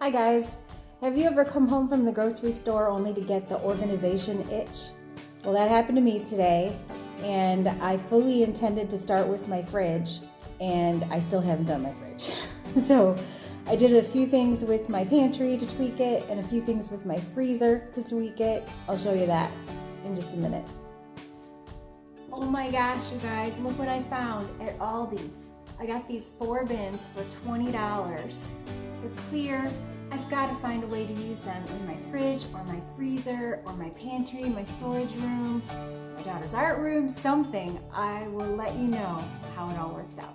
Hi guys, have you ever come home from the grocery store only to get the organization itch? Well, that happened to me today, and I fully intended to start with my fridge, and I still haven't done my fridge. So I did a few things with my pantry to tweak it, and a few things with my freezer to tweak it. I'll show you that in just a minute. Oh my gosh, you guys, look what I found at Aldi. I got these 4 bins for $20. They're clear. I've got to find a way to use them in my fridge or my freezer or my pantry, my storage room, my daughter's art room, something. I will let you know how it all works out.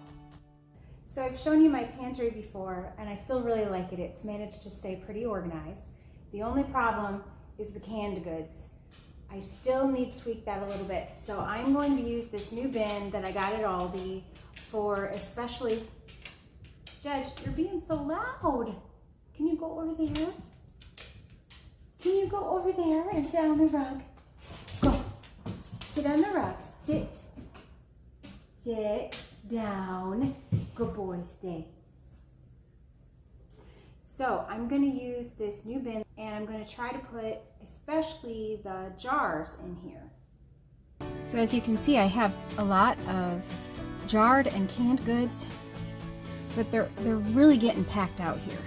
So I've shown you my pantry before, and I still really like it. It's managed to stay pretty organized. The only problem is the canned goods. I still need to tweak that a little bit. So I'm going to use this new bin that I got at Aldi for especially, Judge, you're being so loud. Can you go over there? Can you go over there and sit on the rug? Go. Sit on the rug. Sit. Sit down. Good boy, stay. So I'm going to use this new bin, and I'm going to try to put especially the jars in here. So as you can see, I have a lot of jarred and canned goods, but they're really getting packed out here.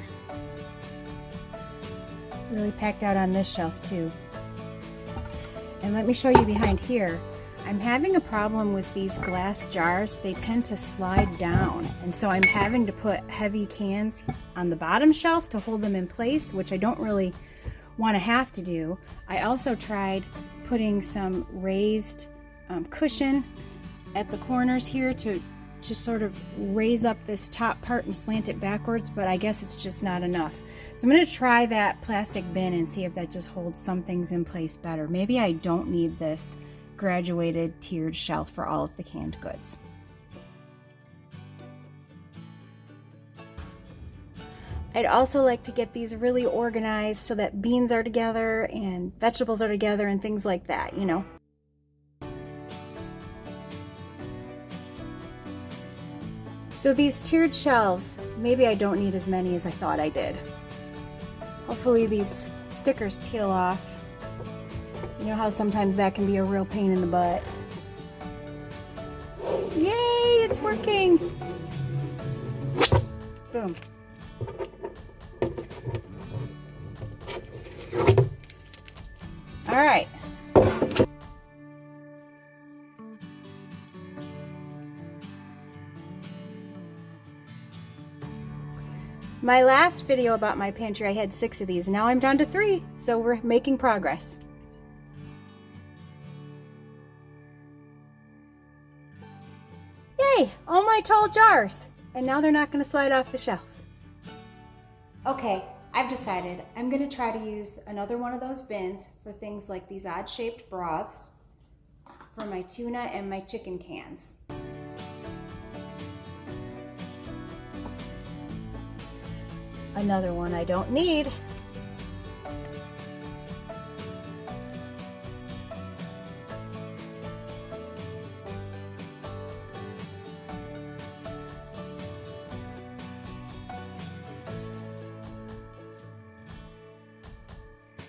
Really packed out on this shelf too. And let me show you behind here. I'm having a problem with these glass jars. They tend to slide down, and so I'm having to put heavy cans on the bottom shelf to hold them in place, which I don't really want to have to do. I also tried putting some raised cushion at the corners here to sort of raise up this top part and slant it backwards, but I guess it's just not enough. So I'm going to try that plastic bin and see if that just holds some things in place better. Maybe I don't need this graduated tiered shelf for all of the canned goods. I'd also like to get these really organized so that beans are together and vegetables are together and things like that, you know. So these tiered shelves, maybe I don't need as many as I thought I did. Hopefully these stickers peel off. You know how sometimes that can be a real pain in the butt. Yay, it's working! Boom. All right. My last video about my pantry, I had 6 of these. Now I'm down to 3, so we're making progress. Yay, all my tall jars. And now they're not going to slide off the shelf. Okay, I've decided I'm going to try to use another one of those bins for things like these odd-shaped broths for my tuna and my chicken cans. Another one I don't need.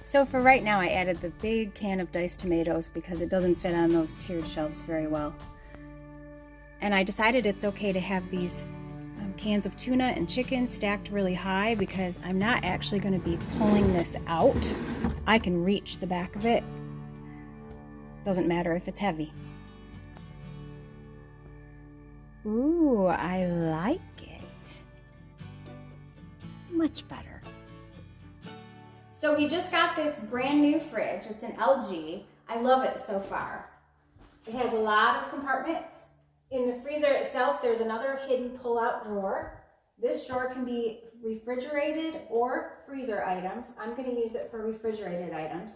So for right now, I added the big can of diced tomatoes because it doesn't fit on those tiered shelves very well. And I decided it's okay to have these cans of tuna and chicken stacked really high because I'm not actually going to be pulling this out. I can reach the back of it. Doesn't matter if it's heavy. Ooh, I like it. Much better. So we just got this brand new fridge. It's an LG. I love it so far. It has a lot of compartments. In the freezer itself, there's another hidden pull-out drawer. This drawer can be refrigerated or freezer items. I'm going to use it for refrigerated items.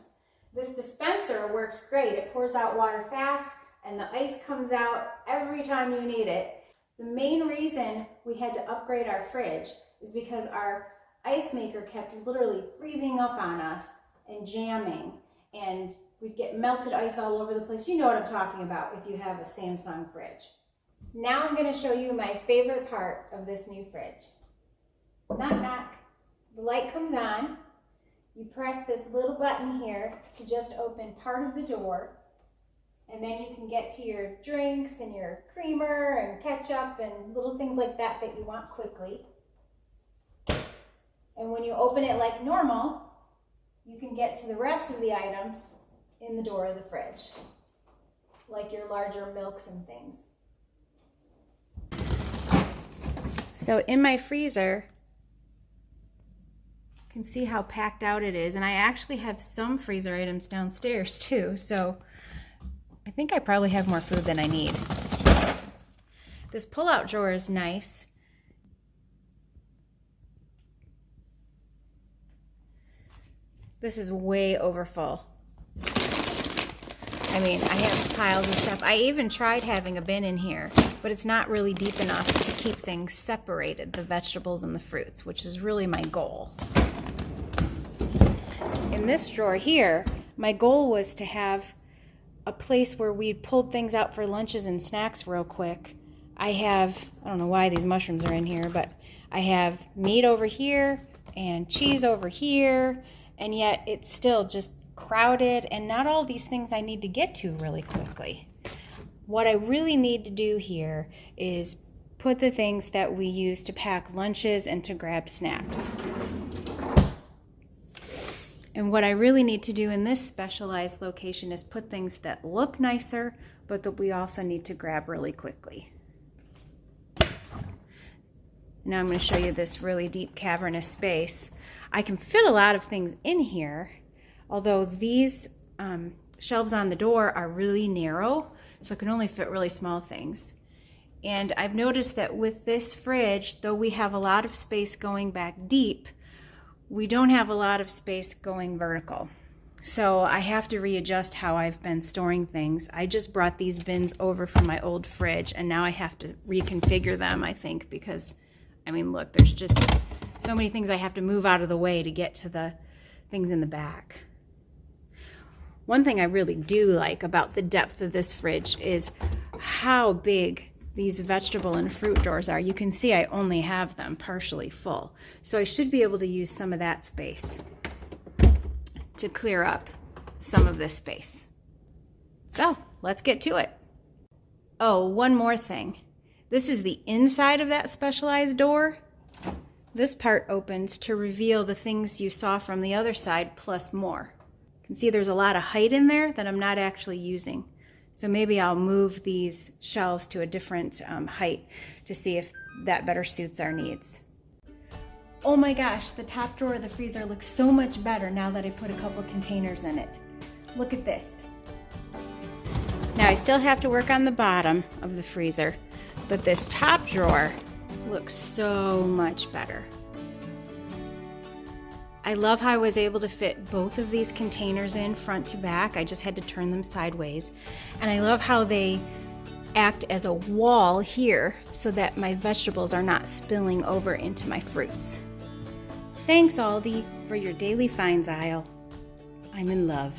This dispenser works great. It pours out water fast, and the ice comes out every time you need it. The main reason we had to upgrade our fridge is because our ice maker kept literally freezing up on us and jamming, and we'd get melted ice all over the place. You know what I'm talking about if you have a Samsung fridge. Now I'm going to show you my favorite part of this new fridge. Knock, knock. The light comes on, you press this little button here to just open part of the door, and then you can get to your drinks and your creamer and ketchup and little things like that that you want quickly. And when you open it like normal, you can get to the rest of the items in the door of the fridge, like your larger milks and things. So in my freezer, you can see how packed out it is, and I actually have some freezer items downstairs too, so I think I probably have more food than I need. This pull-out drawer is nice. This is way over full. I mean, I have piles of stuff. I even tried having a bin in here, but it's not really deep enough to keep things separated, the vegetables and the fruits, which is really my goal. In this drawer here, my goal was to have a place where we pulled things out for lunches and snacks real quick. I don't know why these mushrooms are in here, but I have meat over here and cheese over here, and yet it's still just crowded, and not all these things I need to get to really quickly. What I really need to do here is put the things that we use to pack lunches and to grab snacks. And what I really need to do in this specialized location is put things that look nicer, but that we also need to grab really quickly. Now I'm going to show you this really deep cavernous space. I can fit a lot of things in here, although these shelves on the door are really narrow, so I can only fit really small things. And I've noticed that with this fridge, though we have a lot of space going back deep, we don't have a lot of space going vertical. So I have to readjust how I've been storing things. I just brought these bins over from my old fridge, and now I have to reconfigure them, I think, because, I mean, look, there's just so many things I have to move out of the way to get to the things in the back. One thing I really do like about the depth of this fridge is how big these vegetable and fruit drawers are. You can see I only have them partially full. So I should be able to use some of that space to clear up some of this space. So let's get to it. Oh, one more thing. This is the inside of that specialized door. This part opens to reveal the things you saw from the other side plus more. You can see there's a lot of height in there that I'm not actually using. So maybe I'll move these shelves to a different height to see if that better suits our needs. Oh my gosh, the top drawer of the freezer looks so much better now that I put a couple containers in it. Look at this. Now I still have to work on the bottom of the freezer, but this top drawer looks so much better. I love how I was able to fit both of these containers in front to back. I just had to turn them sideways. And I love how they act as a wall here so that my vegetables are not spilling over into my fruits. Thanks, Aldi, for your daily finds aisle. I'm in love.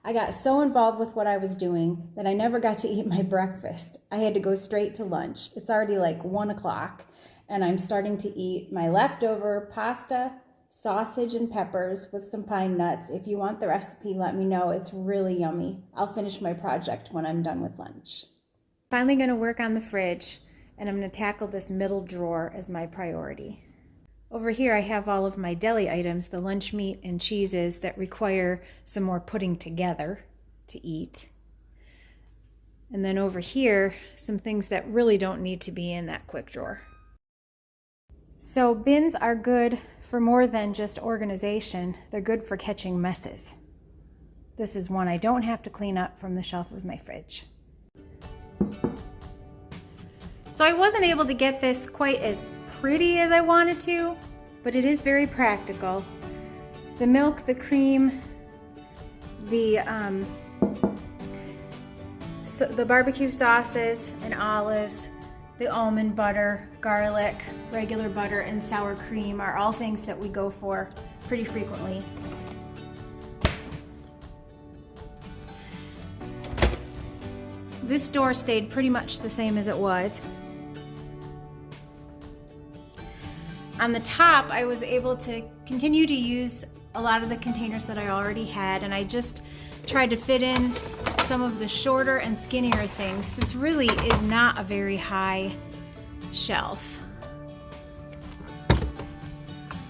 I got so involved with what I was doing that I never got to eat my breakfast. I had to go straight to lunch. It's already like 1 o'clock, and I'm starting to eat my leftover pasta, sausage and peppers with some pine nuts. If you want the recipe, let me know. It's really yummy. I'll finish my project when I'm done with lunch. Finally going to work on the fridge, and I'm going to tackle this middle drawer as my priority. Over here I have all of my deli items, the lunch meat and cheeses that require some more putting together to eat. And then over here, some things that really don't need to be in that quick drawer. So bins are good for more than just organization. They're good for catching messes. This is one I don't have to clean up from the shelf of my fridge. So I wasn't able to get this quite as pretty as I wanted to, but it is very practical. The milk, the cream, the barbecue sauces and olives, the almond butter, garlic, regular butter, and sour cream are all things that we go for pretty frequently. This door stayed pretty much the same as it was. On the top, I was able to continue to use a lot of the containers that I already had, and I just tried to fit in some of the shorter and skinnier things. This really is not a very high shelf.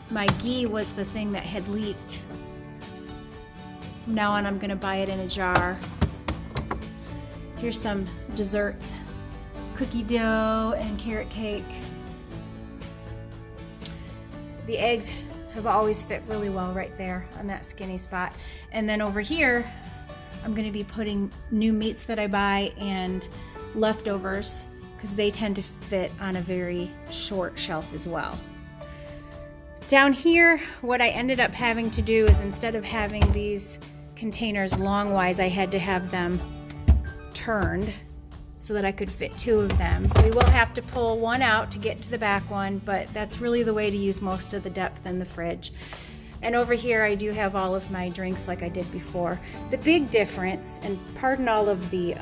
My ghee was the thing that had leaked. From now on, I'm gonna buy it in a jar. Here's some desserts. Cookie dough and carrot cake. The eggs have always fit really well right there on that skinny spot. And then over here, I'm gonna be putting new meats that I buy and leftovers, because they tend to fit on a very short shelf as well. Down here, what I ended up having to do is, instead of having these containers longwise, I had to have them turned so that I could fit 2 of them. We will have to pull one out to get to the back one, but that's really the way to use most of the depth in the fridge. And over here I do have all of my drinks like I did before. The big difference, and pardon all of the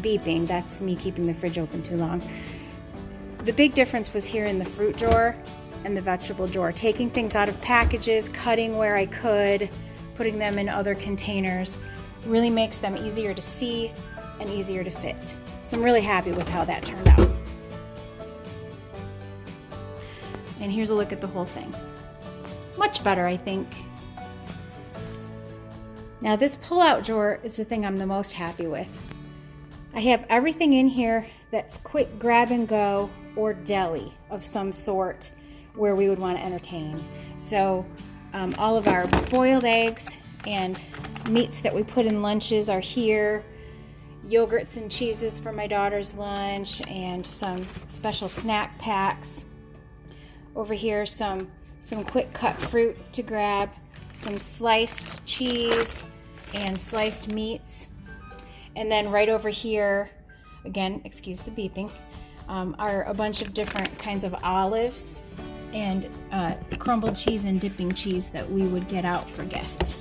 beeping, that's me keeping the fridge open too long. The big difference was here in the fruit drawer and the vegetable drawer, taking things out of packages, cutting where I could, putting them in other containers, really makes them easier to see and easier to fit. So I'm really happy with how that turned out. And here's a look at the whole thing. Much better, I think. Now this pull-out drawer is the thing I'm the most happy with. I have everything in here that's quick grab and go or deli of some sort where we would want to entertain. So all of our boiled eggs and meats that we put in lunches are here. Yogurts and cheeses for my daughter's lunch, and some special snack packs. Over here, some quick cut fruit to grab, some sliced cheese and sliced meats. And then right over here, again, excuse the beeping, are a bunch of different kinds of olives and crumbled cheese and dipping cheese that we would get out for guests.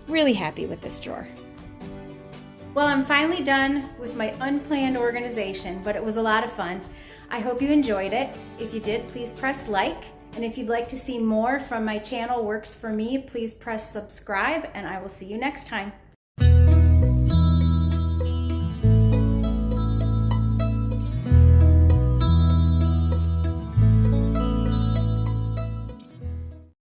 Really happy with this drawer. Well, I'm finally done with my unplanned organization, but it was a lot of fun. I hope you enjoyed it. If you did, please press like. And if you'd like to see more from my channel Works For Me, please press subscribe, and I will see you next time.